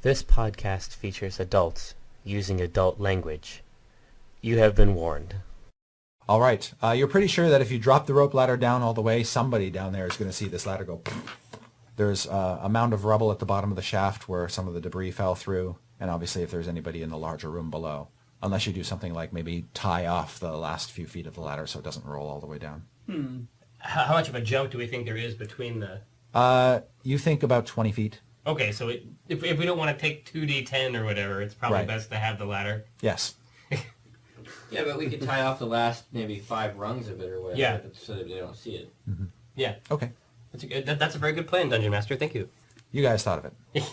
This podcast features adults using adult language. You have been warned. All right. You're pretty sure that if you drop the rope ladder down all the way, somebody down there is going to see this ladder go. There's a mound of rubble at the bottom of the shaft where some of the debris fell through, and obviously if there's anybody in the larger room below. Unless you do something like maybe tie off the last few feet of the ladder so it doesn't roll all the way down. How much of a jump do we think there is between the... You think about 20 feet. Okay, so if we don't want to take 2d10 or whatever, it's probably Right. best to have the ladder. Yes. Yeah, but we could tie off the last maybe 5 rungs of it or whatever, Yeah. so that they don't see it. Mm-hmm. Yeah. Okay. That's a very good plan, Dungeon Master. Thank you. You guys thought of it.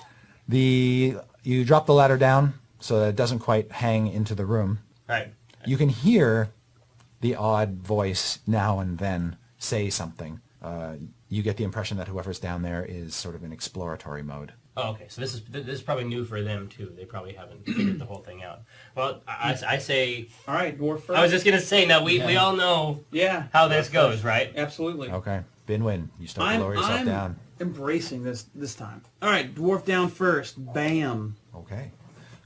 You drop the ladder down so that it doesn't quite hang into the room. Right. You can hear the odd voice now and then say something. You get the impression that whoever's down there is sort of in exploratory mode. Oh, okay. So this is probably new for them too. They probably haven't figured the whole thing out. Well, I say. All right, dwarf first. I was just gonna say. Now we all know how this goes, right? Absolutely. Okay. Binwin, you start to lower yourself down. Embracing this time. All right, dwarf down first. Bam. Okay.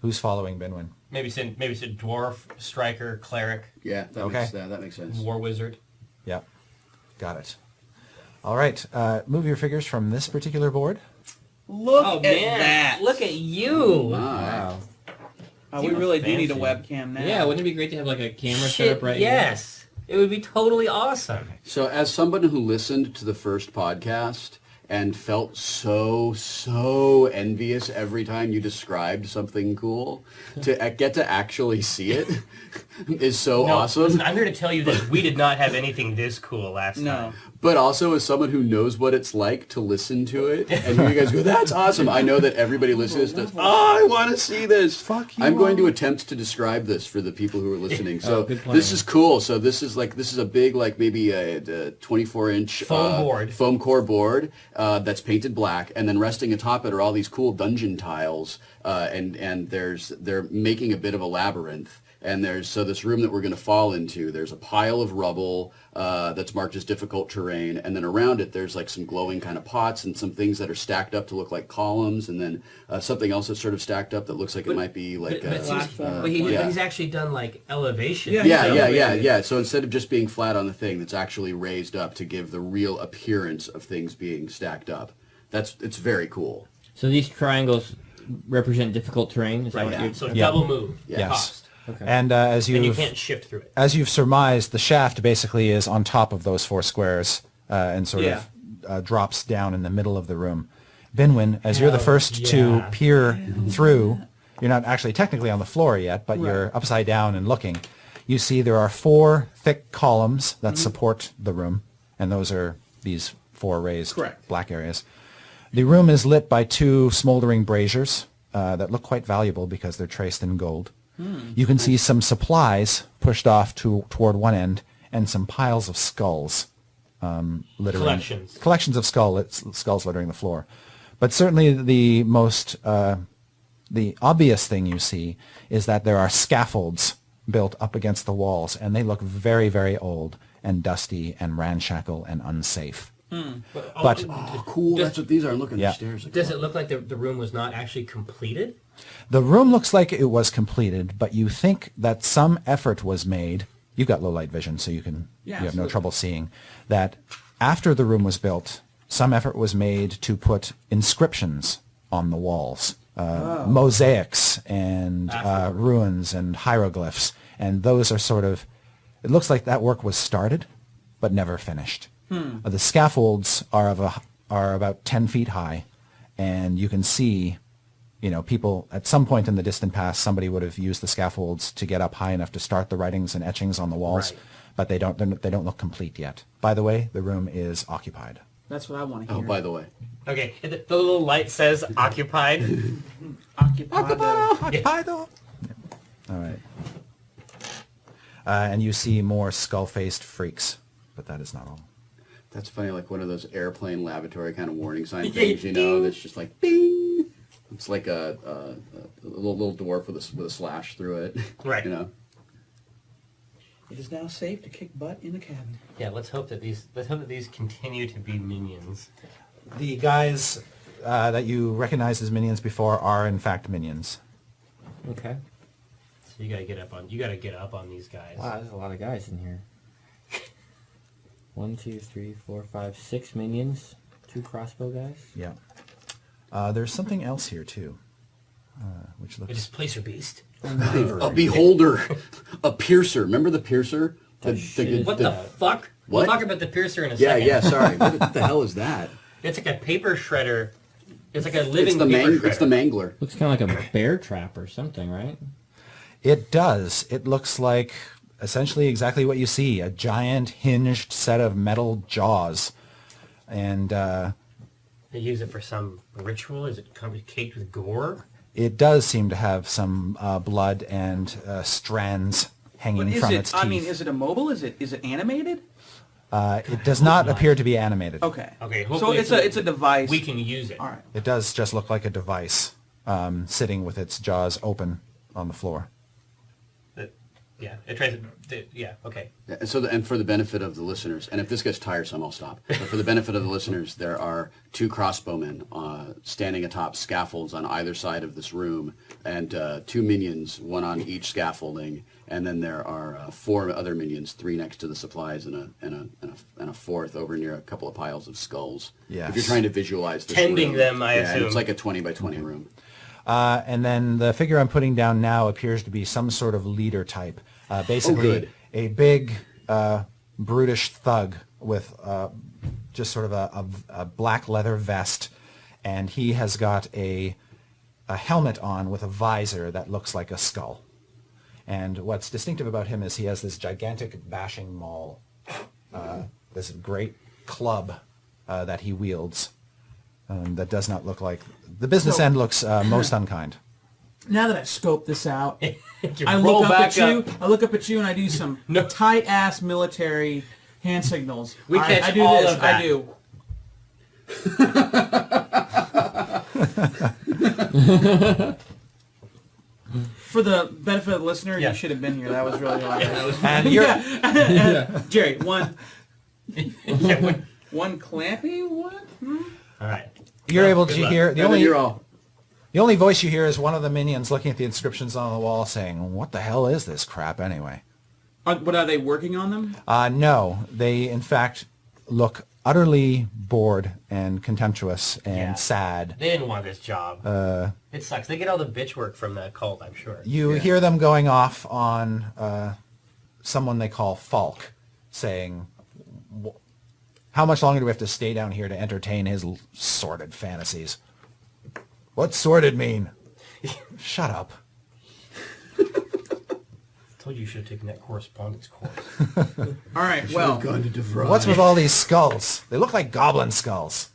Who's following Binwin? Maybe said dwarf, striker, cleric, Yeah, that makes sense. war wizard. Yep. Got it. All right. Move your figures from this particular board. Look at that. Look at you! Wow. We really do need a Fancy. webcam now. Yeah, wouldn't it be great to have like a camera set Shit, up right here? yes. It would be totally awesome. So as someone who listened to the first podcast and felt so envious every time you described something cool, to get to actually see it is so awesome. Listen, I'm here to tell you that we did not have anything this cool last time. But also as someone who knows what it's like to listen to it and hear you guys go, that's awesome. I know that everybody listening to this does, I want to see this. Fuck you I'm going to all. attempt to describe this for the people who are listening. So good plan. this is cool. So this is a big, like maybe a 24-inch foam core board that's painted black, and then resting atop it are all these cool dungeon tiles, and they're making a bit of a labyrinth. And there's this room that we're going to fall into. There's a pile of rubble that's marked as difficult terrain, and then around it there's like some glowing kind of pots and some things that are stacked up to look like columns, and then something else that's sort of stacked up that looks like it might be like. But he's actually done like elevation. Yeah. So instead of just being flat on the thing, it's actually raised up to give the real appearance of things being stacked up. It's very cool. So these triangles represent difficult terrain? Is that what you're... So double move. Yes. Cost. Okay. And And you can't shift through it. as you've surmised, the shaft basically is on top of those 4 squares and sort of drops down in the middle of the room. Binwin, as you're the first to peer through, you're not actually technically on the floor yet, but you're upside down and looking. You see there are 4 thick columns that support the room, and those are these 4 raised black areas. The room is lit by 2 smoldering braziers that look quite valuable because they're traced in gold. You can see some supplies pushed off toward one end, and some piles of skulls littering. Collections of skulls littering the floor. But certainly the most the obvious thing you see is that there are scaffolds built up against the walls, and they look very, very old and dusty and ramshackle and unsafe. But Cool. That's what these are. I'm looking at the stairs. Does it look like the room was not actually completed? the room looks like it was completed, but you think that some effort was made. You've got low light vision, so you have no trouble seeing that after the room was built, some effort was made to put inscriptions on the walls, mosaics and ruins and hieroglyphs, and those are sort of. It looks like that work was started, but never finished. The scaffolds are about 10 feet high, and you can see, people at some point in the distant past, somebody would have used the scaffolds to get up high enough to start the writings and etchings on the walls, but they don't look complete yet. By the way, the room is occupied. That's what I want to hear. Oh, by the way. Okay, the little light says occupied. Occupied. All right. And you see more skull-faced freaks, but that is not all. That's funny, like one of those airplane lavatory kind of warning sign things, that's just like, bing! It's like a little dwarf with a slash through it. Right. It is now safe to kick butt in the cabin. Yeah, let's hope that these continue to be minions. The guys that you recognize as minions before are in fact minions. Okay. So you gotta get up on these guys. Wow, there's a lot of guys in here. 1, 2, 3, 4, 5, 6 minions. 2 crossbow guys. Yeah. There's something else here too, which looks. A displacer beast. A beholder, a piercer. Remember the piercer? What the fuck? What? We'll talk about the piercer in a Yeah, second. yeah. Sorry. What the hell is that? It's like a paper shredder. It's like a living It's the paper shredder. It's the mangler. Looks kind of like a bear trap or something, right? It does. It looks like essentially exactly what you see, a giant hinged set of metal jaws. And They use it for some ritual. Is it caked with gore? it does seem to have some blood and strands hanging But is from it? its teeth. I mean, is it immobile? Is it animated? It does not appear to be animated. Okay. Okay. So Hopefully it's a device. we can use it. All right. It does just look like a device sitting with its jaws open on the floor. Yeah. It tries to. Yeah. Okay. Yeah, so, and for the benefit of the listeners, and if this gets tiresome, I'll stop. But for the benefit of the listeners, there are 2 crossbowmen standing atop scaffolds on either side of this room, and 2 minions, 1 on each scaffolding, and then there are 4 other minions, 3 next to the supplies, and a 4th over near a couple of piles of skulls. Yes. If you're trying to visualize this Tending room, them, I and assume. it's like a 20 by 20 room. And then the figure I'm putting down now appears to be some sort of leader type. Basically, good. a big, brutish thug with just sort of a black leather vest, and he has got a helmet on with a visor that looks like a skull. And what's distinctive about him is he has this gigantic bashing maul, this great club that he wields. That does not look like... The business end looks most unkind. Now that I've scoped this out, You I roll look up back at you. I look up at you and I do some No. tight ass military hand signals. We All right, catch I do all this. of that. I do. For the benefit of the listener, Yeah. you should have been here. That was really hilarious. And you're... Jerry, one Yeah, we- one clampy, what? all right. You're able good to luck. hear... And then you're all... The only voice you hear is one of the minions looking at the inscriptions on the wall saying, what the hell is this crap anyway? But are they working on them? No, they in fact look utterly bored and contemptuous and Yeah. sad. They didn't want this job. It sucks. They get all the bitch work from the cult, I'm sure. You hear them going off on someone they call Falk, saying, how much longer do we have to stay down here to entertain his sordid fantasies? What's sordid mean? Shut up. Told you should have taken that correspondence course. All right. Well, Gone to defraud. What's with all these skulls? They look like goblin skulls.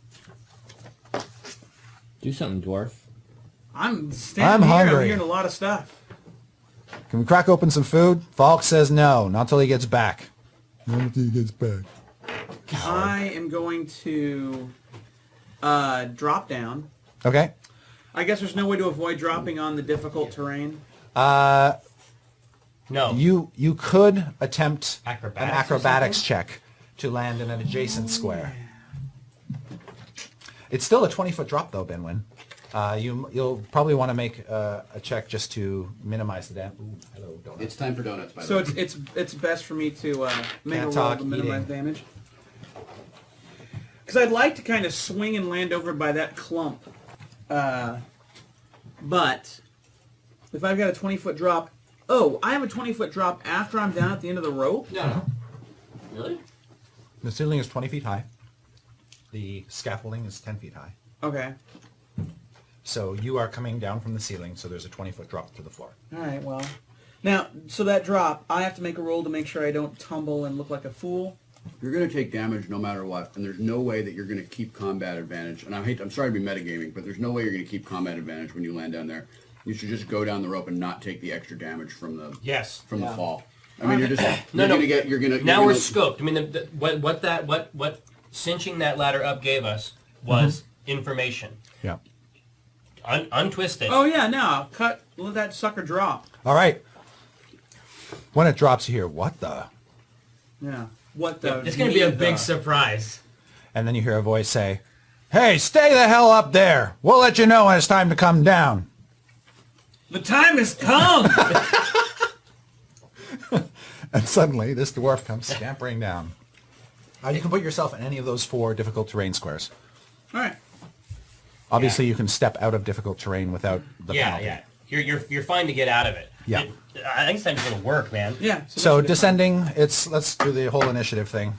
Do something, dwarf. I'm standing I'm here. hungry. I'm hearing a lot of stuff. Can we crack open some food? Falk says no, not till he gets back. Not until he gets back. I am going to drop down. Okay. I guess there's no way to avoid dropping on the difficult terrain. No. You could attempt Acrobatics an or acrobatics check to land in an adjacent square. It's still a 20-foot drop, though, Binwin. You'll probably want to make a check just to minimize the damage. Hello, donut. It's time for donuts, by the So way. it's best for me to make Can't a roll talk, to minimize eating. damage. Because I'd like to kind of swing and land over by that clump. But if I've got a 20-foot drop... Oh, I have a 20-foot drop after I'm down at the end of the rope? No. Really? The ceiling is 20 feet high. The scaffolding is 10 feet high. Okay. So you are coming down from the ceiling, so there's a 20-foot drop to the floor. All right, well. Now, so that drop, I have to make a roll to make sure I don't tumble and look like a fool. You're going to take damage no matter what, and there's no way that you're going to keep combat advantage. And I'm sorry to be metagaming, but there's no way you're going to keep combat advantage when you land down there. You should just go down the rope and not take the extra damage from the the fall. I mean, you're just you're gonna Now we're scoped. I mean, what cinching that ladder up gave us was information. Yeah. Untwist it. Oh, yeah, no. Let that sucker drop. All right. When it drops, you hear, what the? Yeah. What the... It's going to be a need big the- surprise. And then you hear a voice say, Hey, stay the hell up there. We'll let you know when it's time to come down. The time has come! And suddenly, this dwarf comes scampering down. You can put yourself in any of those 4 difficult terrain squares. All right. Obviously, you can step out of difficult terrain without the penalty. Yeah. You're fine to get out of it. Yeah. I think this time's gonna work, man. Yeah. So descending, let's do the whole initiative thing.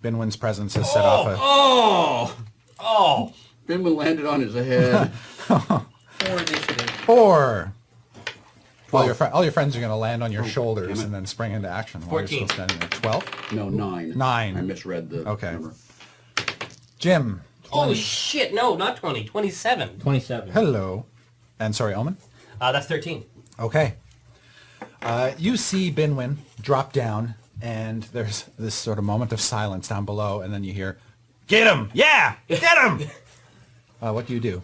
Binwin's presence has set off a... Oh! Binwin landed on his head. 4 initiative. 4. All your friends are going to land on your shoulders Damn it. and then spring into action. 14. While you're still standing there. 12? No, 9. 9. I misread the Okay. number. Jim. Holy shit! No, not 20. 27. 27. Hello. And sorry, Omen? That's 13. Okay. You see Binwin drop down, and there's this sort of moment of silence down below, and then you hear, "Get him! Yeah! Get him!" What do you do?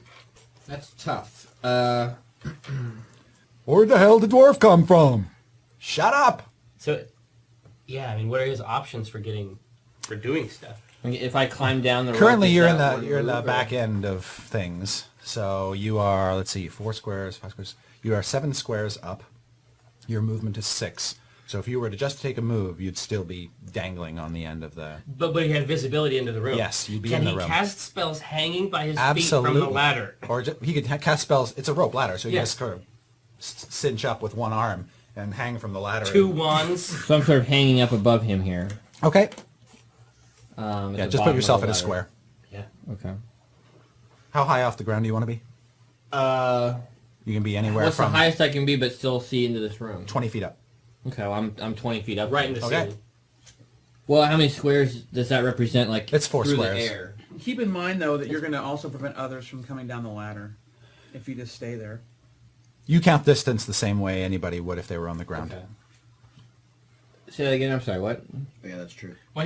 That's tough. Where the hell did dwarf come from? Shut up! So, yeah, I mean, what are his options for doing stuff? I mean, if I climb down the rope, Currently, is you're in that the one move, or- back end of things. So you are, let's see, 4 squares, 5 squares. You are 7 squares up. Your movement is 6. So if you were to just take a move, you'd still be dangling on the end of the... But he had visibility into the room. Yes, you'd be in the room. Can he cast spells hanging by his Absolutely. feet from the ladder? Or he could cast spells. It's a rope ladder, so you Yeah. just sort of cinch up with one arm and hang from the ladder. 2 wands. So I'm sort of hanging up above him here. Okay. At Yeah, the just put bottom yourself of in the a ladder. square. Yeah. Okay. How high off the ground do you want to be? You can be anywhere What's from the highest I can be, but still see into this room? 20 feet up. Okay, well, I'm 20 feet up. Right in the Okay. ceiling. Well, how many squares does that represent? Like It's 4 through squares. the air. Keep in mind, though, that you're going to also prevent others from coming down the ladder if you just stay there. You count distance the same way anybody would if they were on the ground. Okay. Say that again. I'm sorry. What? Yeah, that's true. What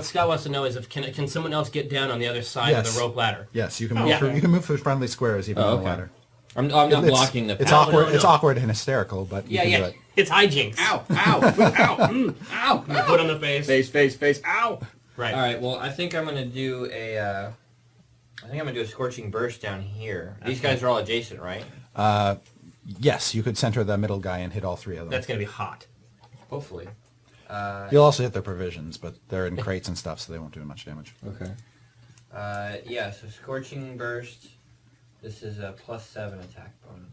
Scott wants to know is if can someone else get down on the other side of Yes. the rope ladder? Yes, you can move yeah. through. You can move through friendly squares even Oh, on the okay. ladder. I'm not It's- blocking the It's path. awkward. no. It's awkward and hysterical, but you Yeah, can do yeah. it. It's hijinks. Ow! Ow! Ow! Ow! You put on the face. Face! Ow! Right. All right. Well, I think I'm gonna do a. I think I'm gonna do a scorching burst down here. These guys are all adjacent, right? Yes, you could center the middle guy and hit all 3 of them. That's gonna be hot. Hopefully. You'll also hit their provisions, but they're in crates and stuff, so they won't do much damage. Okay. Yeah. So scorching burst. This is a +7 attack bonus.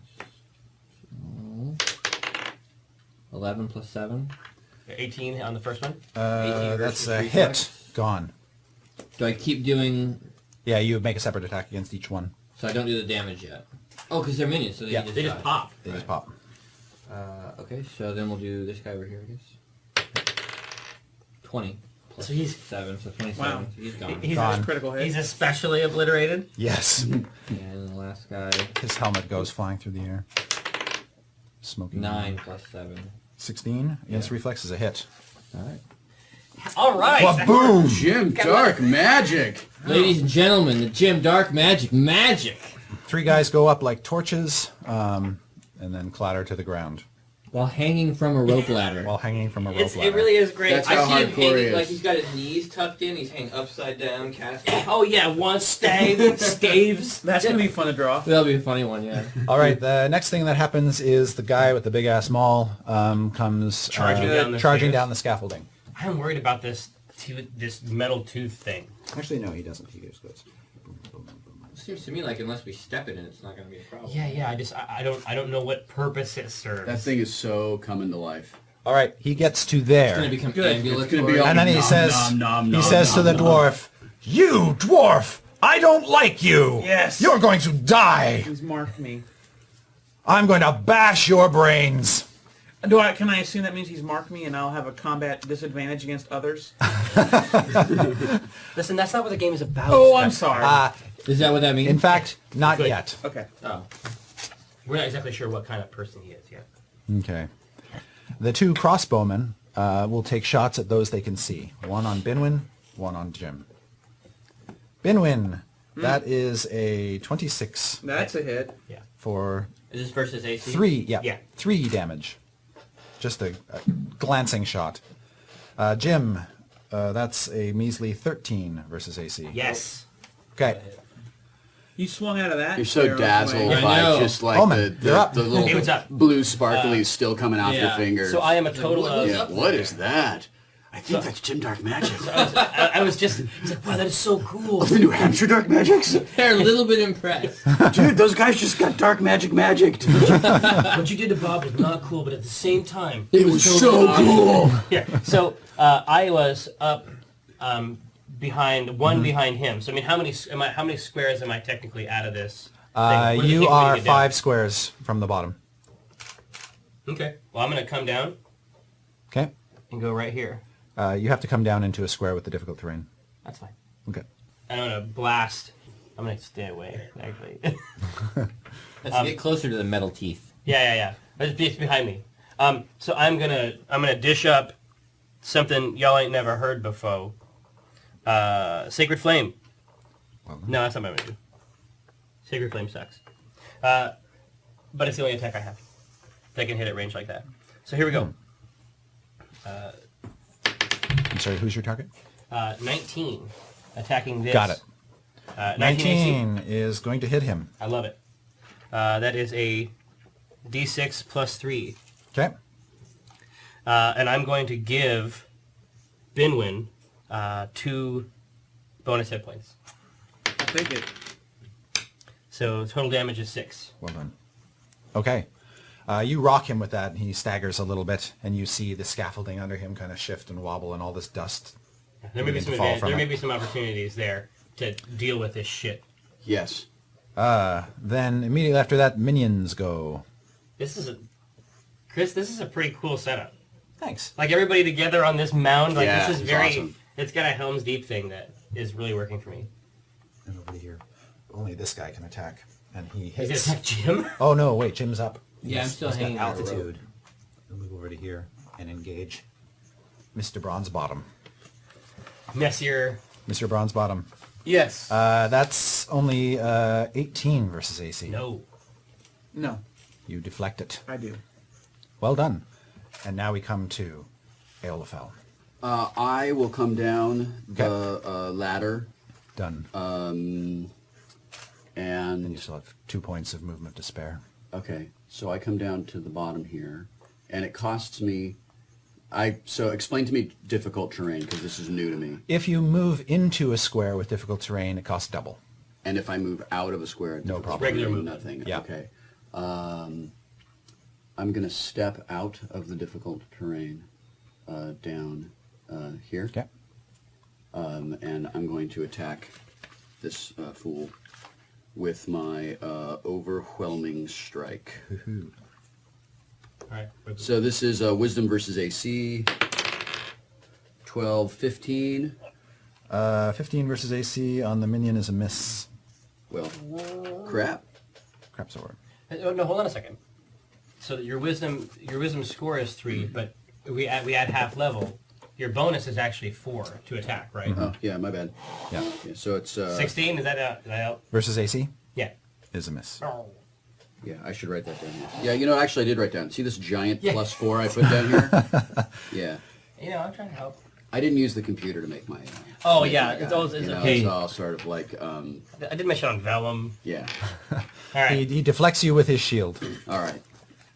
11 + 7. 18 on the first one. 18 That's versus a reflex. hit. Gone. Do I keep doing? Yeah, you make a separate attack against each one. So I don't do the damage yet. Oh, because they're minions, so they Yeah, just They just die. pop. They just pop. Okay, so then we'll do this guy over here, I guess. 20 plus So he's- 7, so 27. Wow. So he's gone. He's Gone. Critical hit. He's especially obliterated. Yes. And the last guy, His helmet goes flying through the air. Smoking. 9 + 7. 16 against reflex is a hit. All right. All right. Boom! Jim Darkmagic! Ladies and gentlemen, the Jim Darkmagic. 3 guys go up like torches, and then clatter to the ground While hanging from a rope ladder. while hanging from a rope ladder. It really is great. That's I how see him hardcore he hanging is. like he's got his knees tucked in. He's hanging upside down, casting. Oh yeah, one staves. That's going to be fun to draw. That'll be a funny one, yeah. All right, the next thing that happens is the guy with the big ass maul comes Charging down the charging stairs. down the scaffolding. I'm worried about this metal tooth thing. Actually, no, he doesn't. He just goes. It seems to me like unless we step it in, it's not going to be a problem. Yeah. I don't know what purpose it serves. That thing is so coming to life. All right, he gets to It's going to there, become Good. It's ambulatory. gonna be all and then he nom, says, nom, nom, he nom, says to the nom, nom. dwarf, "You dwarf, I don't like you. Yes. You're going to die. He's marked me. I'm going to bash your brains." Can I assume that means he's marked me and I'll have a combat disadvantage against others? Listen, that's not what the game is about. Oh, I'm sorry. Is that what that means? In fact, not Good. yet. Okay. Oh. We're not exactly sure what kind of person he is yet. Okay. The 2 crossbowmen will take shots at those they can see. One on Binwin, one on Jim. Binwin, that is a 26 That's a hit. Yeah. for Is this versus AC? 3, Yeah. 3 damage. Just a glancing shot. Jim, That's a measly 13 versus AC. Yes. Okay. You swung out of that. You're so dazzled I by know. just like Omen, you're up. the little Hey, what's up? blue sparklies still coming off your yeah. fingers. So I am a total of... Yeah, what is that? I think that's Jim Darkmagic. I was just... It's like, wow, that is so cool. The New Hampshire Darkmagics? They're a little bit impressed. Dude, those guys just got magicked. What you did to Bob was not cool, but at the same time... It was so cool. Yeah, so I was up behind behind him. So I mean, how many squares am I technically out of this thing? What does it You take for me to are get down? 5 squares from the bottom. Okay. Well, I'm gonna come down Okay. and go right here. You have to come down into a square with the difficult terrain. That's fine. Okay. And I'm gonna blast. I'm gonna stay away, actually. Let's get closer to the metal teeth. yeah. It's behind me. So I'm gonna dish up something y'all ain't never heard before. Sacred Flame. No, that's not what I'm gonna do. Sacred Flame sucks. But it's the only attack I have. They can hit at range like that. So here we go. I'm sorry, who's your target? 19. Attacking this. Got it. 19 AC. 19 is going to hit him. I love it. That is a D6 plus 3. Okay. And I'm going to give Binwin 2 bonus hit points. I'll take it. So total damage is 6. Well done. Okay. You rock him with that, and he staggers a little bit, and you see the scaffolding under him kind of shift and wobble, and all this dust. There may be begin some to fall from there may it. be some opportunities there to deal with this shit. Yes. Then immediately after that, minions go. Chris, this is a pretty cool setup. Thanks. Like everybody together on this mound, like Yeah, this is it's very awesome. it's got a Helm's Deep thing that is really working for me. And over here, only this guy can attack, and he Is hits. it attack Jim? Oh no! Wait, Jim's up. Yeah, I'm still He's got hanging on the rope. altitude. He'll move over to here and engage Mr. Bronzebottom. Messier. Mr. Bronzebottom. Yes. That's only 18 versus AC. No. No, You deflect it. I do. Well done. And now we come to Aolafel. I will come down the ladder, Done. and And you still have 2 points of movement to spare. okay, so I come down to the bottom here, and it costs me. So explain to me difficult terrain because this is new to me. If you move into a square with difficult terrain, it costs double. And if I move out of a square, No difficult problem. Regular terrain, movement. nothing. Yeah. Okay. I'm gonna step out of the difficult terrain, down here. Okay. And I'm going to attack this fool with my overwhelming strike. Woohoo. All right. So this is Wisdom versus AC. 12, 15. 15 versus AC on the minion is a miss. Well, crap. Crap's over. Oh, no, hold on a second. So your wisdom score is 3, but we add half level. Your bonus is actually 4 to attack, right? Oh, yeah, my bad. Yeah. Yeah, so it's 16. Is that out? Versus AC Yeah. is a miss. yeah, I should write that down. Yeah, you know, actually I did write down. See this giant Yeah. +4 I put down here? Yeah. You know, I'm trying to help. I didn't use the computer to make my Oh, make yeah, my it's guy, always- it's you know, okay. It's all sort of like I did my shit on vellum. yeah. All right. He deflects you with his shield. All right.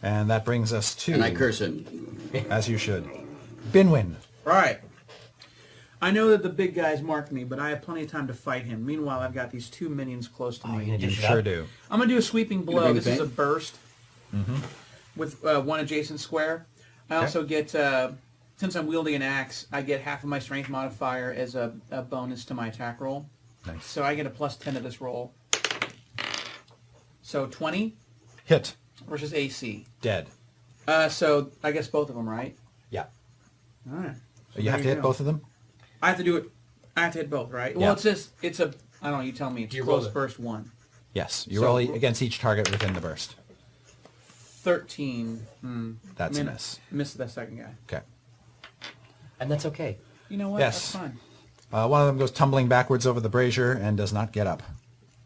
And that brings us to... And I curse him. As you should. Binwin. All right. I know that the big guy's marked me, but I have plenty of time to fight him. Meanwhile, I've got these 2 minions close to me. gonna You dish it sure up? do. I'm going to do a sweeping blow. bring the This is a paint? burst with one adjacent square. I Okay. also get, since I'm wielding an axe, I get half of my strength modifier as a bonus to my attack roll. Nice. So I get a +10 to this roll. So 20 Hit. versus AC. Dead. So I guess both of them, right? Yeah. All right. So You have to there hit go. both of them? I have to do it. I have to hit both, right? Yeah. Well, it's a. I don't know. You tell me. It's You a roll close it. burst 1. Yes. You So- roll against each target within the burst. 13. That's a miss. Missed the second guy. Okay. And that's okay. You know what? Yes. That's fine. One of them goes tumbling backwards over the brazier and does not get up.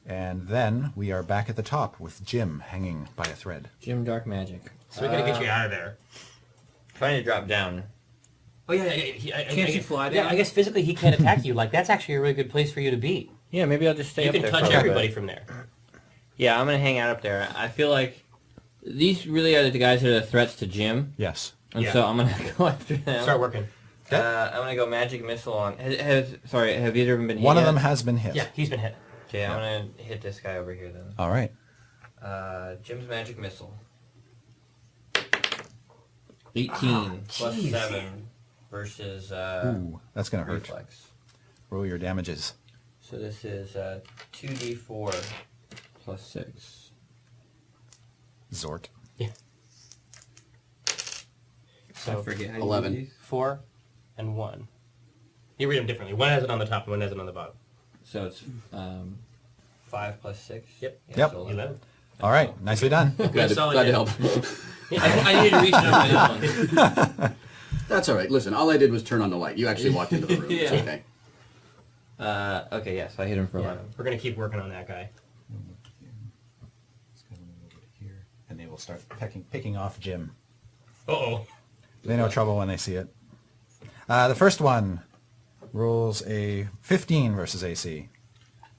And then we are back at the top with Jim hanging by a thread. Jim Darkmagic. So we gotta get you out of there. Trying to drop down. Oh yeah. Can't you fly down? Yeah, I guess physically he can't attack you. Like that's actually a really good place for you to be. Yeah, maybe I'll just stay You up can there touch for a little everybody bit. from there. Yeah, I'm gonna hang out up there. I feel like these really are the guys that are the threats to Jim, Yes. and Yeah. so I'm gonna go after them. Start working. I'm gonna go magic missile on. Sorry, have either of them been hit One of yet? them has been hit. Yeah, he's been hit. Okay, I'm gonna hit this guy over here then. All right. Jim's magic missile. 18 plus jeez. 7 versus Ooh, that's going to hurt. reflex. Roll your damages. So this is 2d4 plus 6. Zort. So I forget how you 11. do these. 4 and 1. You read them differently. One has it on the top and one has it on the bottom. So it's 5 plus 6. Yep. Yeah, Yep. So 11. All right. Nicely done. Glad to, solid glad to hit. help. I needed to reach out for this one. That's all right. Listen, all I did was turn on the light. You actually walked into the room. It's Yeah. okay. Okay, yes, I hit him for Yeah. 11. We're gonna keep working on that guy. It's coming over to here, and they will start picking off Jim. Uh-oh. They know trouble when they see it. The first one rolls a 15 versus AC.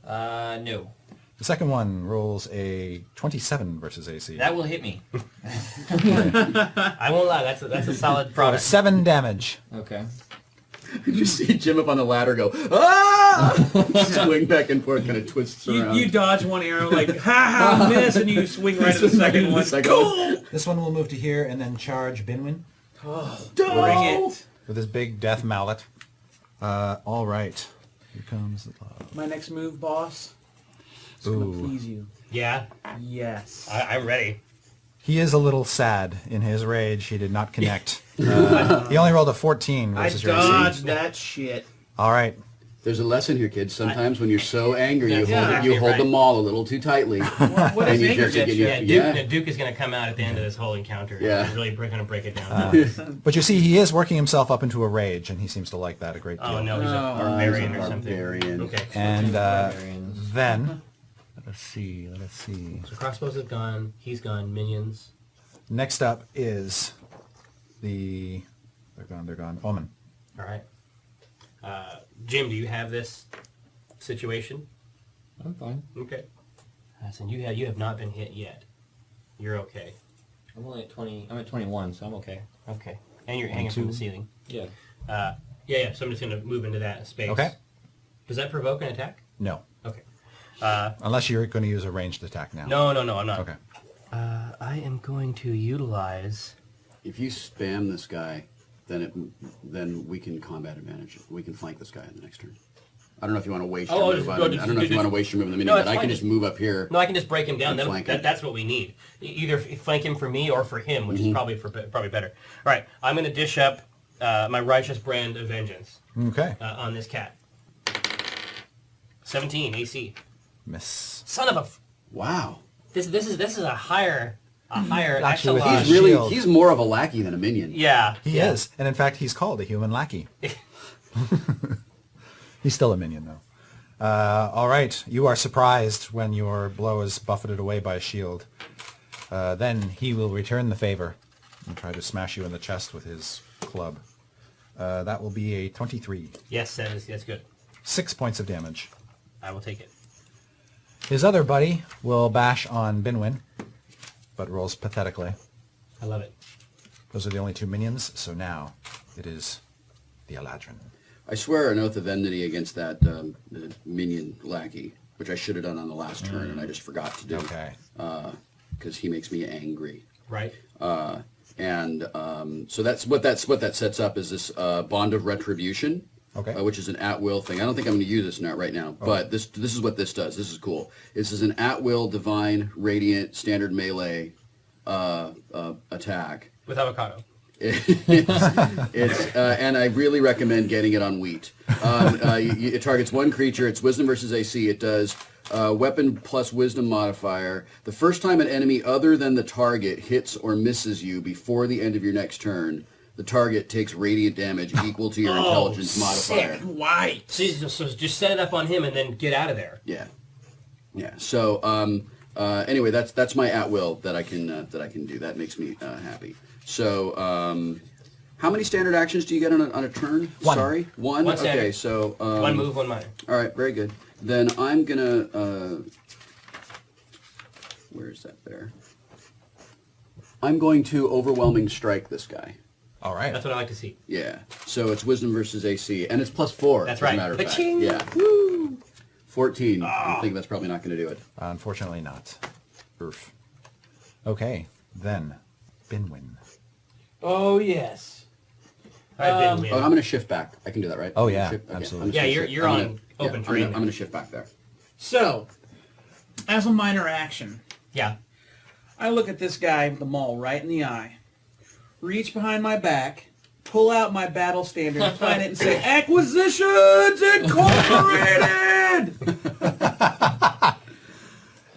No. The second one rolls a 27 versus AC. That will hit me. I won't lie, that's a solid product. 7 damage. Okay. You see Jim up on the ladder go, ah! Swing back and forth, kind of twists around. You dodge one arrow like, ha ha, miss, and you swing right at the second one. Cool! This one will move to here and then charge Binwin Bring it. with his big death mallet. All right. Here comes the love. My next move, boss. It's gonna Ooh. please you. Yeah, Yes. I'm ready. He is a little sad in his rage. He did not connect. He only rolled a 14 I versus your AC. dodged that shit. All right. There's a lesson here, kids. Sometimes when you're so angry, you That's hold, exactly you hold right. the maul a little too tightly. What and is you anger just get get you? Yeah, Duke is gonna come out at the end of this whole encounter. Yeah. He's really gonna break it down. But you see, he is working himself up into a rage, and he seems to like that a great deal. Oh no, he's a Oh. barbarian He's a or something. barbarian. Okay. And Barbarians. then, let us see. So crossbows is gone. He's gone. Minions. Next up is they're gone. Omen. All right. Jim, do you have this situation? I'm fine. Okay. And you have not been hit yet. You're okay. I'm only at 20. I'm at 21, so I'm okay. Okay. And you're hanging from the ceiling. Yeah. Yeah. So I'm just gonna move into that space. Okay. Does that provoke an attack? No. Okay. Unless you're going to use a ranged attack now. No, I'm not. Okay. I am going to utilize. If you spam this guy, then we can combat advantage. We can flank this guy in the next turn. I don't know if you want to waste Oh, your move on. I don't know if you want to waste your move in the minion, No, but it's I can fine. just move up here. No, I can just break him down. And flank him. That's what we need. Either flank him for me or for him, which is probably better. All right, I'm going to dish up my righteous brand of vengeance Okay. on this cat. 17 AC. Miss. Son of a. Wow. This is a higher Actually, with echelon. his shield. He's more of a lackey than a minion. Yeah. He yeah. is. And in fact, he's called a human lackey. He's still a minion, though. All right. You are surprised when your blow is buffeted away by a shield. Then he will return the favor and try to smash you in the chest with his club. That will be a 23. Yes, that's good. 6 points of damage. I will take it. His other buddy will bash on Binwin, but rolls pathetically. I love it. Those are the only 2 minions, so now it is the Eladrin. I swear an oath of enmity against that minion lackey, which I should have done on the last turn, and I just forgot to do. Okay. Because he makes me angry. Right. So that's what that sets up is this bond of retribution. Okay. Which is an at-will thing. I don't think I'm going to use this right now, but this is what this does. This is cool. This is an at-will, divine, radiant, standard melee attack. With avocado. And I really recommend getting it on wheat. It targets one creature. It's wisdom versus AC. It does weapon plus wisdom modifier. The first time an enemy other than the target hits or misses you before the end of your next turn, the target takes radiant damage equal to your intelligence modifier. Why? So just set it up on him and then get out of there. Yeah. So anyway, that's my at will that I can do. That makes me happy. So How many standard actions do you get on a turn? One. Sorry, one. One Okay, standard. so One move, one minor. All right, very good. Then I'm gonna. Where is that there? I'm going to overwhelming strike this guy. All right. That's what I like to see. Yeah. So it's wisdom versus AC, and it's +4. That's as right. a matter of fact. Ka-ching! Yeah. Woo! 14. I think that's probably not going to do it. Unfortunately not. Oof. Okay, then Binwin. Oh, yes. All right, Oh, I'm going to shift back. I can do that, right? Oh, I'm gonna yeah, shift- okay, absolutely. I'm gonna Yeah, shift- you're I'm on gonna- open I'm terrain. going to shift back there. So, as a minor action, Yeah. I look at this guy with the maul right in the eye, reach behind my back, pull out my battle standard, plant it, and say, Acquisitions Incorporated!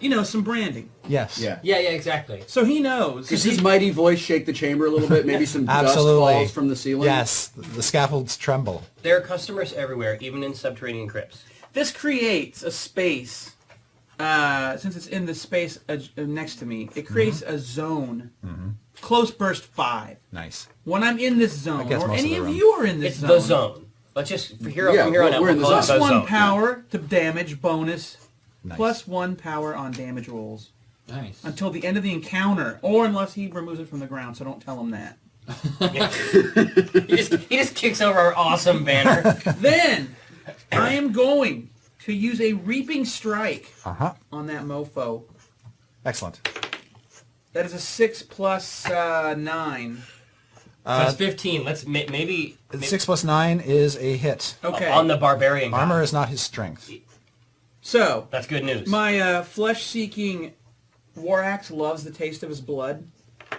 You know, some branding. Yes. Yeah. Yeah, yeah, exactly. So he knows. Does his mighty voice shake the chamber a little bit? Maybe some dust Absolutely. falls from the ceiling? Yes, the scaffolds tremble. There are customers everywhere, even in subterranean crypts. This creates a space, since it's in the space next to me, it creates a zone. Close burst 5. Nice. When I'm in this zone, guess or most of any the of room. you are in this It's zone, the zone. Let's just, from here Yeah, on out, we're in the we'll call it plus the 1 zone. power to damage bonus, Nice. plus 1 power on damage rolls Nice. until the end of the encounter, or unless he removes it from the ground, so don't tell him that. Yeah. he just kicks over our awesome banner. Then, I am going to use a Reaping Strike Uh-huh. on that mofo. Excellent. That is a 6 plus 9. That's 15. Let's maybe 6 plus 9 is a hit. Okay. on the barbarian guy. Armor is not his strength. So, That's good news. my flesh-seeking war axe loves the taste of his blood.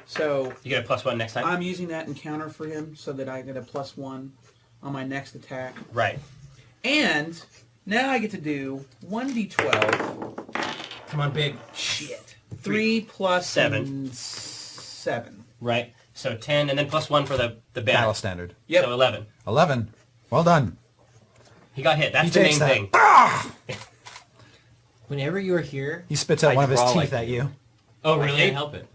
So, You get a +1 next time. I'm using that encounter for him so that I get a +1 on my next attack. Right. And now I get to do 1d12. Come on, big. Shit. 3 plus 7. 7. Right. So 10, and then +1 for the banner. Battle standard. Yep. So 11. 11. Well done. He got hit. That's He the takes main that. thing. Whenever you are here, He spits out I one of his draw teeth like at you. Oh, I really? can't help it.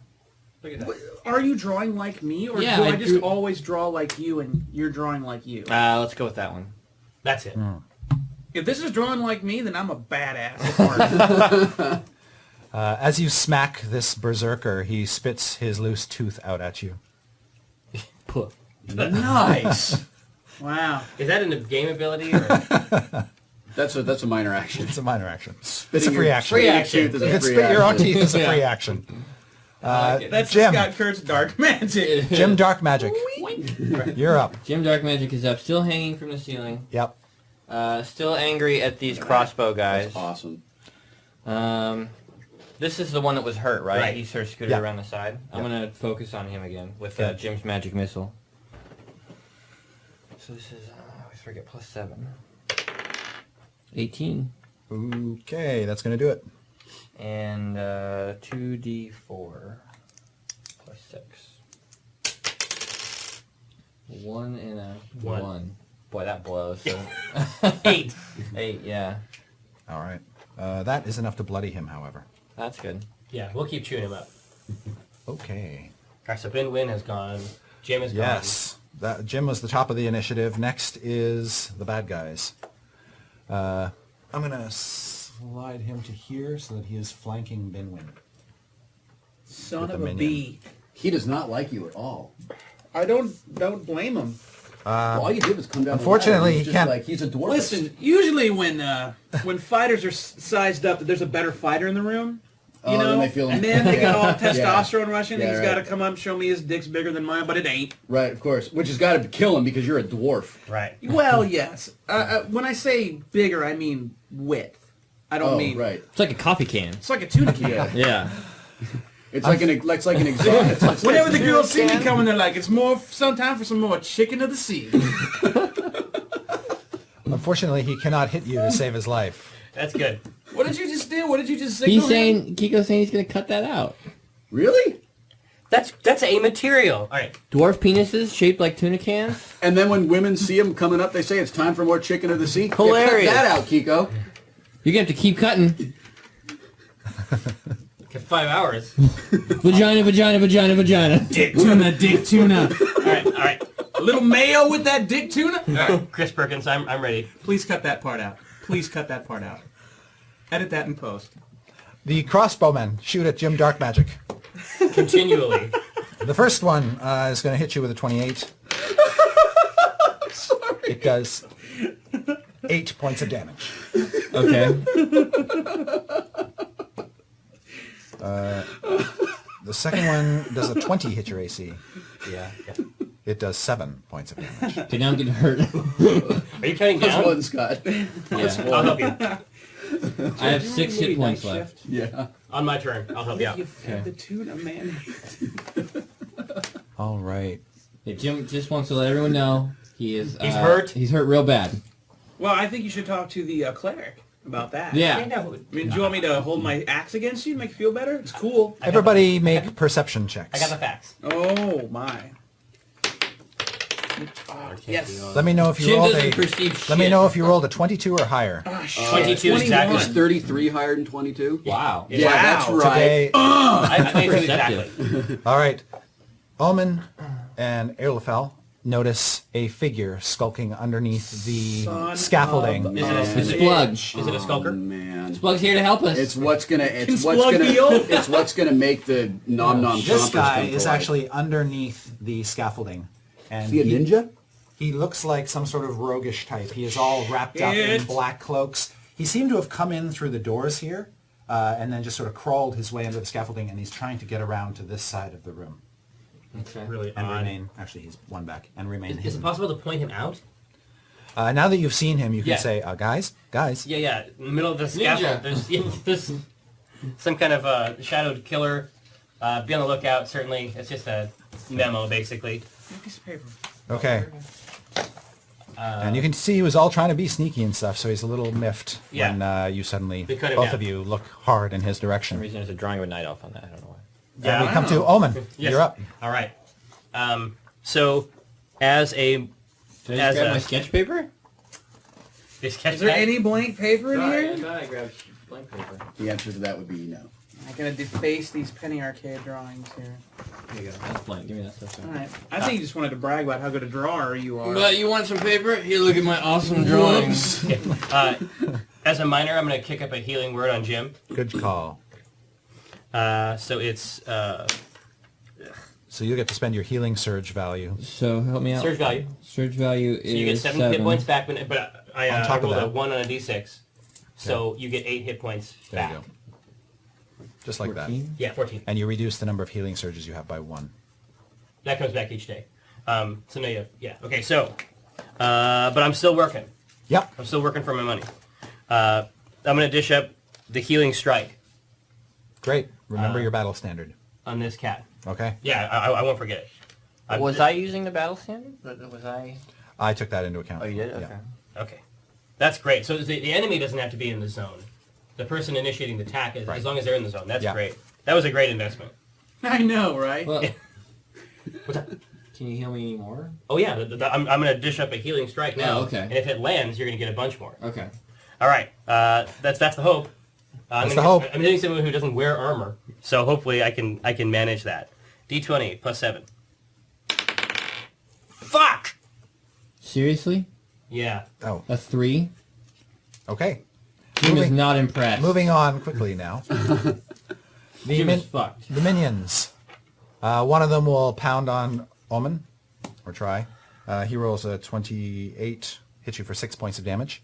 Look at that. Are you drawing like me, or Yeah, do I I just drew- always draw like you and you're drawing like you? Let's go with that one. That's it. If this is drawing like me, then I'm a badass at art. As you smack this berserker, he spits his loose tooth out at you. Puh. Nice. Wow. Is that a game ability? Or? That's a minor action. It's a minor action. It's Spitting a free your- action. Free spitting your action. tooth is You a can free spit your own action. teeth as a free action. That's Jim. Scott Kurtz Dark Magic. Jim Darkmagic, you're up. Jim Darkmagic is up, still hanging from the ceiling. Yep. Still angry at these crossbow guys. That's awesome. This is the one that was hurt, right? Right. He sort of scooted Yeah. around the side. I'm Yep. going to focus on him again with Okay. Jim's magic missile. So this is, I always forget, +7. 18. Okay, that's going to do it. And 2d4 plus 6. 1 and a 1. Boy, that blows. So 8. 8, yeah. All right. That is enough to bloody him, however. That's good. Yeah, we'll keep chewing him up. Okay. All right, so Binwin has gone. Jim is gone. Yes. Jim was the top of the initiative. Next is the bad guys. I'm going to slide him to here so that he is flanking Binwin. Son With of the a minion. bee. He does not like you at all. I don't blame him. All you did was come down. unfortunately, the ladder. he He's can't- Like, he's a dwarf. Listen, usually when fighters are sized up, that there's a better fighter in the room. You know, then they feel and then they got all testosterone Yeah. rushing. Yeah, He's right. got to come up and show me his dick's bigger than mine, but it ain't. Right, of course. Which has got to kill him because you're a dwarf. Right. Well, yes. When I say bigger, I mean width. I don't mean. right. It's like a coffee can. It's like a tuna can. Yeah. Yeah. It's like an exhaust. Whenever the girls see me coming, they're like, "It's some time for some more chicken of the sea." Unfortunately, he cannot hit you to save his life. That's good. What did you just do? What did you just signal? He's him? saying, Kiko's saying he's going to cut that out. Really? That's a material. All right. Dwarf penises shaped like tuna cans? And then when women see him coming up, they say it's time for more chicken of the sea. Hilarious. Yeah, cut that out, Kiko. You're going to have to keep cutting. For 5 hours. Vagina, vagina, vagina, vagina. Dick tuna, dick tuna. All right. little mayo with that dick tuna. All right, Chris Perkins, I'm ready. Please cut that part out. Please cut that part out. Edit that in post. The crossbowmen shoot at Jim Darkmagic. Continually. The first one is going to hit you with a 28. Sorry. It does 8 points of damage. Okay. The second one does a 20 hit your AC. Yeah. It does 7 points of damage. Okay, now I'm getting hurt. Are you counting That's down? one, Scott. Yeah. I'll help you. I have 6 hit points left. Yeah. On my turn, I'll help you out. You fed the tuna, man. All right. Yeah, Jim just wants to let everyone know he's hurt. He's hurt real bad. Well, I think you should talk to the cleric about that. Yeah. I mean, do you want me to hold my axe against you to make you feel better? It's cool. Everybody make perception checks. I got the facts. Oh, my. Yes. Let me know if you Jim rolled doesn't a. perceive Let me shit. know if you rolled a 22 or higher. 22 exactly. Is 33 higher than 22? Wow. Yeah, that's right. Today. I made it Perceptive. exactly. All right. Omen and Erlefel notice a figure skulking underneath the Son scaffolding. of- It's Splug. Is it a skulker? Man. Splug's here to help us. It's what's gonna Splug deal? it's what's gonna make the nom nom This chompers guy come to is life. actually underneath the scaffolding. And Is he a ninja? He looks like some sort of roguish type. He is all wrapped up in It- black cloaks. He seemed to have come in through the doors here and then just sort of crawled his way under the scaffolding, and he's trying to get around to this side of the room Okay. Really and odd. remain. Actually, he's one back and remain Is it hidden. possible to point him out? Now that you've seen him, you can Yeah. say, guys. Yeah. In the middle of the scaffold, there's some kind of shadowed killer. Be on the lookout, certainly. It's just a memo, basically. A piece of paper. Okay. And you can see he was all trying to be sneaky and stuff, so he's a little miffed Yeah. when you suddenly, They cut him both down. of you, look hard in his For some direction. reason there's a drawing of a night elf on that. I don't know why. And we come to Omen. Yes. You're up. All right. So, as a Did I just grab my sketch paper? this sketch Is there pad- any blank paper in Sorry, I here? thought I grabbed blank paper. The answer to that would be no. I'm going to deface these penny arcade drawings here. Here you go. That's blank. Give me that stuff. All right. I think you just wanted to brag about how good a drawer you are. But you want some paper? Here, look at my awesome drawings. As a minor, I'm going to kick up a healing word on Jim. Good call. So it's So you'll get to spend your healing surge value. So help me out. surge value. Surge value is So you get 7 hit points back, but I On top of rolled a that. 1 on a d6. So you get 8 hit points There back. you go. Just like 14. Yeah, 14. that. And you reduce the number of healing surges you have by 1. That comes back each day. So now you have, yeah. Okay, so, but I'm still working. Yep. I'm still working for my money. I'm going to dish up the healing strike Great. Remember your battle standard. on this cat. Okay? Yeah, I won't forget it. Was I using the battle standard? Was I? I took that into account. Oh, you did? Yeah. Okay. Okay. That's great. So the enemy doesn't have to be in the zone. The person initiating the attack, Right. as long as they're in the zone, that's Yeah. great. That was a great investment. I know, right? Well, What's that? can you heal me any more? Oh yeah, I'm going to dish up a healing strike now. Oh, okay. And if it lands, you're going to get a bunch more. Okay. All right. That's the hope. That's the hope. I'm hitting someone who doesn't wear armor, so hopefully I can manage that. D20 plus 7. Fuck. Seriously? Yeah. Oh, A 3? okay. Jim is Moving- not impressed. Moving on quickly now. The, Jim is fucked. the minions. One of them will pound on Omen, or try. He rolls a 28, hits you for 6 points of damage.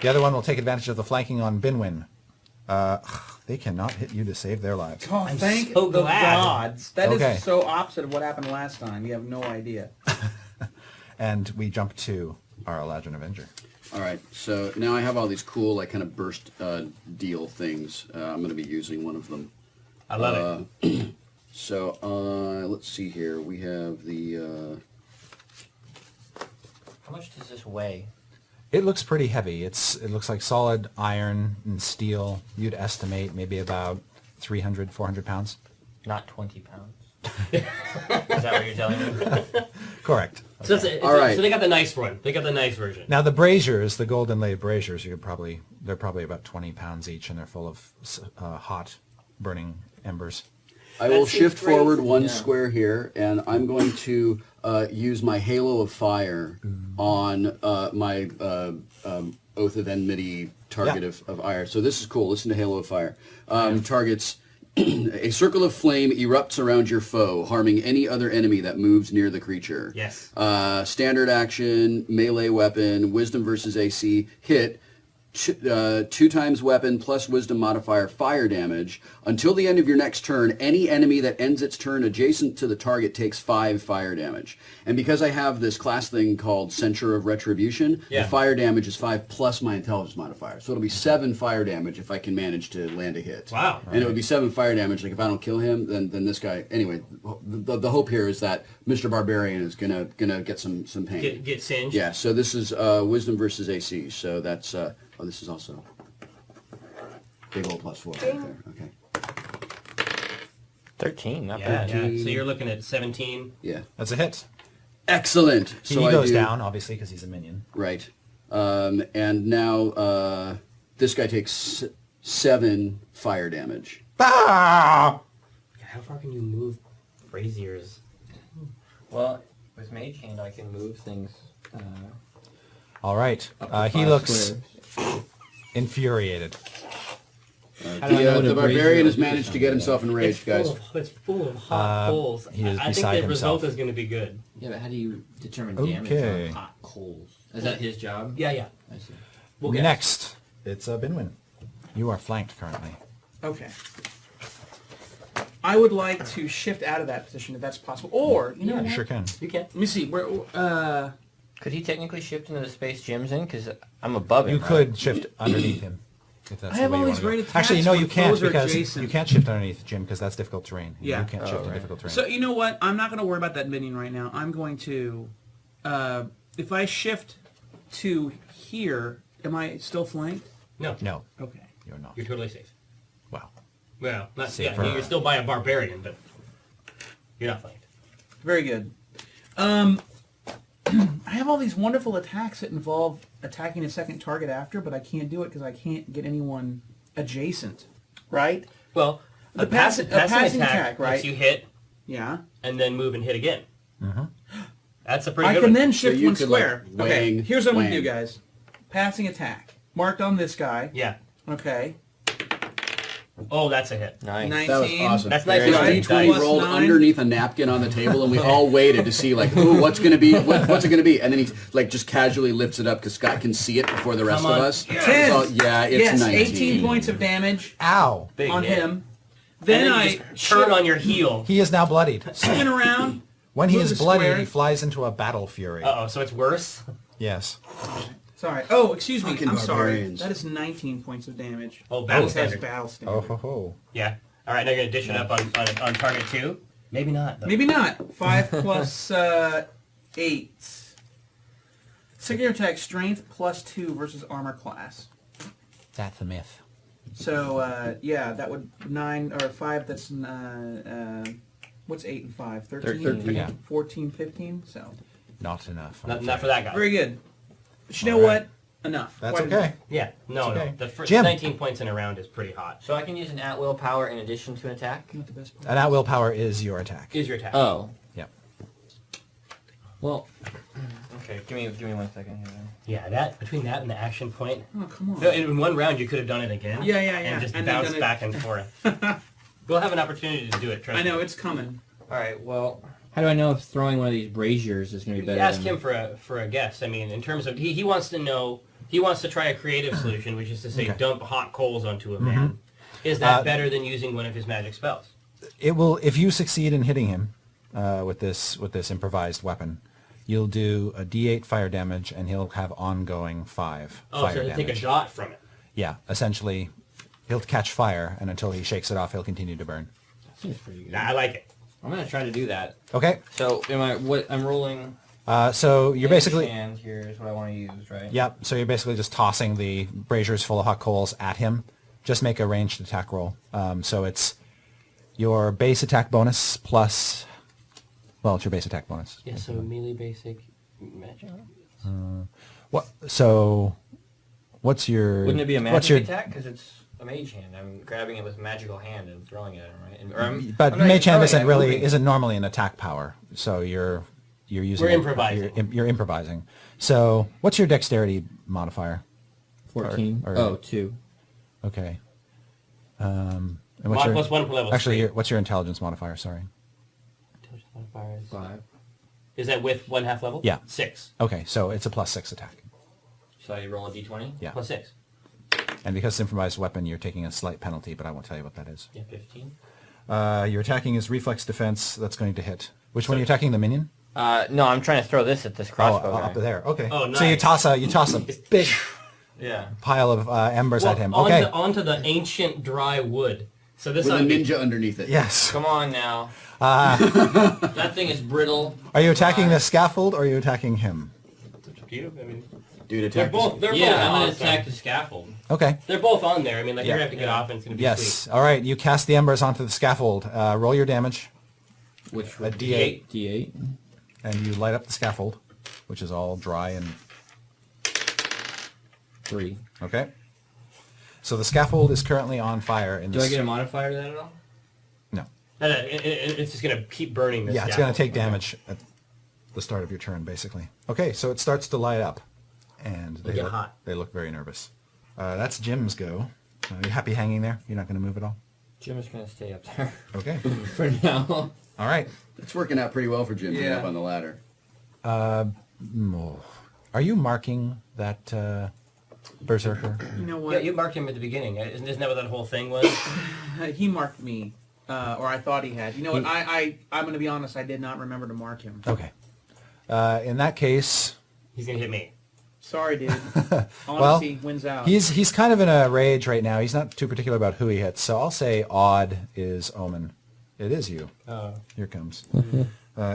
The other one will take advantage of the flanking on Binwin. They cannot hit you to save their lives. Oh, thank so the glad. gods. That is Okay. so opposite of what happened last time. You have no idea. And we jump to our Eladrin Avenger. All right, so now I have all these cool, like, kind of burst deal things. I'm going to be using one of them. I love it. So, let's see here. We have the... How much does this weigh? It looks pretty heavy. It looks like solid iron and steel. You'd estimate maybe about 300, 400 pounds. Not 20 pounds. Is that what you're telling me? Correct. So, All right. so they got the nice one. They got the nice version. Now the braziers, the golden laid braziers, they're probably about 20 pounds each, and they're full of hot, burning embers. I will seems shift great. forward one Yeah. square here, and I'm going to use my Halo of Fire on my Oath of Enmity target of ire. So this is cool. Listen to Halo of Fire. Targets a circle of flame erupts around your foe, harming any other enemy that moves near the creature. Yes. Standard action, melee weapon, wisdom versus AC, hit. 2 times weapon plus wisdom modifier fire damage. Until the end of your next turn, any enemy that ends its turn adjacent to the target takes 5 fire damage. And because I have this class thing called Censure of Retribution, Yeah. the fire damage is 5 plus my intelligence modifier. So it'll be 7 fire damage if I can manage to land a hit. Wow. And it would be 7 fire damage. Like if I don't kill him, then this guy. Anyway, the hope here is that Mr. Barbarian is gonna get some pain. Get singed. Yeah. So this is wisdom versus AC. So that's. Oh, this is also big old +4 right there. Okay. 13, not Yeah, bad. yeah. So you're looking at 17. Yeah. That's a hit. Excellent. He So I goes do, down, obviously, because he's a minion. Right. And now this guy takes 7 fire damage. Ah! How far can you move braziers? Well, with Mage Hand, I can move things. All right. Up to He 5 looks squares. infuriated. How do I know what The a brazier barbarian has is? managed to get himself enraged, guys. It's full of hot coals. he is I think beside the result himself. is going to be good. Yeah, but how do you determine damage Okay. on hot coals? Is that his job? Yeah, yeah. I see. We'll guess. Next, it's Binwin. You are flanked currently. Okay. I would like to shift out of that position if that's possible. Or, you know You what? sure can. You can. Let me see. Where? Could he technically shift into the space Jim's in? Because I'm above him. You could shift underneath him. If that's I the have way all you these wanna go. great attacks Actually, no, you when can't foes are because adjacent. you can't shift underneath Jim because that's difficult terrain. Yeah. You can't shift to right. difficult terrain. So you know what? I'm not going to worry about that minion right now. I'm going to, if I shift to here, am I still flanked? No. no, Okay. you're not. You're totally safe. Well, Well, not Safer. yeah. You're still by a barbarian, but you're not flanked. Very good. I have all these wonderful attacks that involve attacking a second target after, but I can't do it because I can't get anyone adjacent. Right? Well, The passing attack, right? lets you hit Yeah. and then move and hit again. Mm-hmm. That's a pretty I good can one. then shift you one could, square. like, Okay, wang, here's what I'm going to do, wang. guys. Passing attack. Marked on this guy. Yeah. Okay. Oh, that's a hit. Nice. 19. That was awesome. That's nice. His Right. D20 Plus rolled 9. underneath a napkin on the table, and we all waited to see, like, ooh, what's going to be? What's it going to be? And then he, like, just casually lifts it up because Scott can see it before the rest Come of on. us. 10. So, yeah, it's Yes, 19. 18 points of damage ow! Big on hit. him. And Then then I you just turn on your heel. He is now bloodied. spin around. When he Move is the bloodied, square. he flies into a battle fury. Uh oh, so it's worse. Yes. Sorry. Oh, excuse me. Fucking I'm sorry. barbarians. That is 19 points of damage. Oh, battle This has standard. battle standard. Oh ho ho. Yeah. All right, now you're gonna dish it up on target 2. Maybe not. Though. Maybe not. 5 plus 8. Second attack strength plus 2 versus armor class. That's a myth. So, yeah, that would 9 or 5, that's, what's 8 and 5? 13? 13. Yeah. 14, 15? So, Not enough. Not for that guy. very good. But you know All right. what? Enough. That's Quite okay. enough. Yeah. No, okay. no. The first Jim. 19 points in a round is pretty hot. So I can use an at-will power in addition to an attack? Not the best part. And at will power is your attack. Is your attack? Oh. Yeah. Well, okay, give me 1 second here then. Yeah. That between that and the action point. Oh, come on. No, in one round you could have done it again. Yeah, yeah, yeah. And just And then bounce done it- back and forth. We'll have an opportunity to do it. Trust I know, me. it's coming. Alright, well, How do I know if throwing one of these braziers is going to be better? Ask than... him for a guess. I mean, in terms of he wants to know. He wants to try a creative solution, which is to say, Okay. dump hot coals onto a man. Is that better than using one of his magic spells? It will if you succeed in hitting him with this improvised weapon. You'll do a D8 fire damage, and he'll have ongoing 5 Oh, fire so he'll damage. take a shot from it. Yeah, essentially, he'll catch fire, and until he shakes it off, he'll continue to burn. Seems pretty good. Nah, I like it. I'm gonna try to do that. Okay, So, I'm rolling... so you're basically... And here is what I want to use, right? Yep, so you're basically just tossing the braziers full of hot coals at him. Just make a ranged attack roll. So it's your base attack bonus plus... Well, it's your base attack bonus. Yeah, so melee basic magic. What? So, what's your... Wouldn't it be a what's magic your, attack? Because it's... a mage hand. I'm grabbing it with magical hand and throwing it at him, right? But I'm not mage hand even throwing it, I'm isn't normally an attack power, so you're using. We're improvising. You're improvising. So what's your dexterity modifier? 14. Or- 2. Okay. And what's Mod your, plus 1 per level. actually, what's your intelligence modifier? Sorry. 5. Is that with 1/2 level? Yeah. 6. Okay, so it's a +6 attack. So I roll a d20? Yeah. Plus 6. And because it's improvised weapon, you're taking a slight penalty, but I won't tell you what that is. Yeah, 15. Your attacking is reflex defense. That's going to hit. Which one are you attacking? The minion? No, I'm trying to throw this at this crossbow guy. Up there. Okay. Oh, nice. So you toss a big Yeah. pile of embers at him. Onto, Okay. onto the ancient dry wood. So this With a ought to be- ninja underneath it. Yes. Come on now. That thing is brittle. Are you attacking the scaffold or are you attacking him? It's up to you. I mean, Dude, they're attack. both. They're Yeah, both I'm on, gonna so- attack the scaffold. Okay. They're both on there. I mean, like Yeah. you're gonna have to get off, and it's gonna be Yes. sweet. All right. You cast the embers onto the scaffold. Roll your damage. Which A D8. D8. And you light up the scaffold, which is all dry and... 3. Okay. So the scaffold is currently on fire. In Do this... I get a modifier to that at all? No. No, it's just gonna keep burning this. Yeah, it's going to take damage at the start of your turn, basically. Okay, so it starts to light up, and they get look, hot. they look very nervous. That's Jim's go. Are you happy hanging there? You're not going to move at all? Jim is gonna stay up there Okay. for now. All right. It's working out pretty well for Jim being Yeah. up on the ladder. Are you marking that berserker? You know Yeah, what? you marked him at the beginning. Isn't that what that whole thing was? He marked me, or I thought he had. You know what? I'm going to be honest. I did not remember to mark him. Okay. In that case, He's gonna hit me. Sorry, dude. well, Honesty wins out. he's kind of in a rage right now. He's not too particular about who he hits, so I'll say odd is Omen. It is you. Here it comes.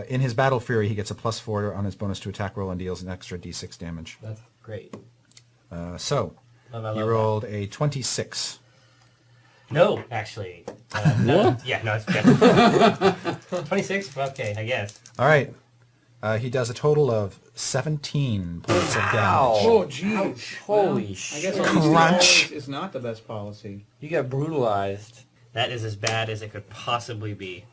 In his battle fury, he gets a +4 on his bonus to attack roll and deals an extra d6 damage. That's great. So, I love you that. rolled a 26. No, actually. No, yeah, no, it's good. 26? Okay, I guess. All right. He does a total of 17 points of damage. Oh, geez. Holy I shit. guess honesty Crunch. always is not the best policy. You got brutalized. That is as bad as it could possibly be.